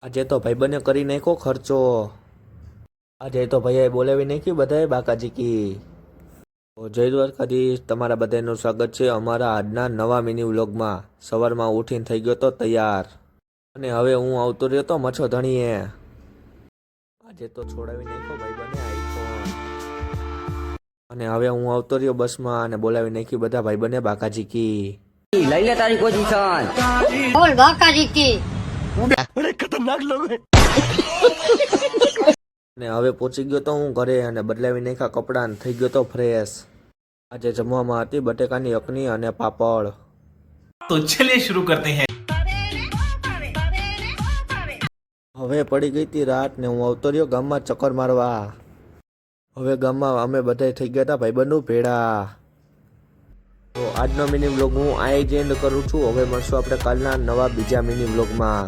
આજે તો ભાઈબંધે કરી નાખ્યો ખર્ચો. આજે તો ભાઈએ બોલાવી નાખ્યું બધાએ બાકાજી કી. તો જય દ્વારકાધીશ, તમારા બધાનું સ્વાગત છે અમારા આજના નવા મિની વ્લોગમાં. સવારમાં ઉઠીને થઈ ગયો તો તૈયાર અને હવે હું આવતો રહ્યો તો મચ્છરધણીએ. આજે તો છોડાવી નાખ્યો ભાઈબંધે આઈફોન અને હવે હું આવતો રહ્યો બસમાં અને બોલાવી નાખ્યું બધા ભાઈબંધે બાકાજી કી. લઈ લે તારી પોઝિશન. બોલ બાકાજી કી. બड़े खतरनाक लोग हैं. ને હવે પહોંચી ગયો તો હું ઘરે અને બદલાવી નાખ્યા કપડાં થઈ ગયો તો ફ્રેશ. આજે જમવામાં હતી બટેકાની અકની અને પાપડ. તો ચલિए शुरू करते हैं. હવે પડી ગઈ હતી રાત ને હું આવતો રહ્યો ગામમાં ચક્કર મારવા. હવે ગામમાં અમે બધા થઈ ગયા હતા ભાઈબંધો ભેળા. તો આજનો મિની વ્લોગ હું આ જ એન્ડ કરું છું. હવે મળશું આપણે કાલના નવા બીજા મિની વ્લોગમાં.